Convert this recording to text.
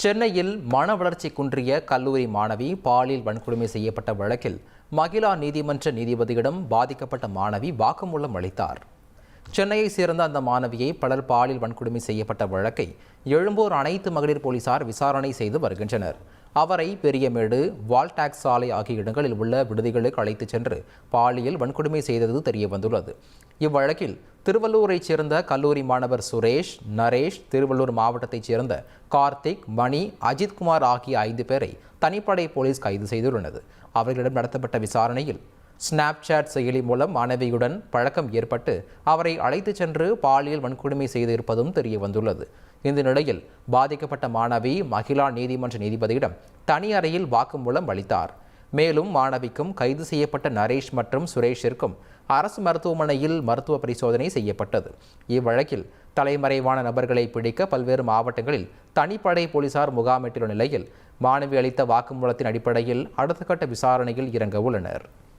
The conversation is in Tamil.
சென்னையில் மன வளர்ச்சி குன்றிய கல்லூரி மாணவி பாலியல் வன்கொடுமை செய்யப்பட்ட வழக்கில் மகிழா நீதிமன்ற நீதிபதியிடம் பாதிக்கப்பட்ட மாணவி வாக்குமூலம் அளித்தார். சென்னையை சேர்ந்த அந்த மாணவியை பலர் பாலியல் வன்கொடுமை செய்யப்பட்ட வழக்கை எழும்பூர் அனைத்து மகளிர் போலீசார் விசாரணை செய்து வருகின்றனர். அவரை பெரியமேடு, வால்டாக்ஸ் சாலை ஆகிய இடங்களில் உள்ள விடுதிகளுக்கு அழைத்துச் சென்று பாலியல் வன்கொடுமை செய்தது தெரியவந்துள்ளது. இவ்வழக்கில் திருவள்ளூரைச் சேர்ந்த கல்லூரி மாணவர் சுரேஷ், நரேஷ், திருவள்ளூர் மாவட்டத்தைச் சேர்ந்த கார்த்திக், மணி, அஜித்குமார் ஆகிய 5 பேரை தனிப்படை போலீஸ் கைது செய்துள்ளது. அவர்களிடம் நடத்தப்பட்ட விசாரணையில் ஸ்னாப்சாட் செயலி மூலம் மாணவியுடன் பழக்கம் ஏற்பட்டு அவரை அழைத்துச் சென்று பாலியல் வன்கொடுமை செய்திருப்பதும் தெரிய வந்துள்ளது. இந்த நிலையில் பாதிக்கப்பட்ட மாணவி மகிழா நீதிமன்ற நீதிபதியிடம் தனி அறையில் வாக்குமூலம் அளித்தார். மேலும் மாணவிக்கும் கைது செய்யப்பட்ட நரேஷ் மற்றும் சுரேஷிற்கும் அரசு மருத்துவமனையில் மருத்துவ பரிசோதனை செய்யப்பட்டது. இவ்வழக்கில் தலைமறைவான நபர்களை பிடிக்க பல்வேறு மாவட்டங்களில் தனிப்படை போலீசார் முகாமிட்டுள்ள நிலையில் மாணவி அளித்த வாக்குமூலத்தின் அடிப்படையில் அடுத்த கட்ட விசாரணையில் இறங்க உள்ளனர்.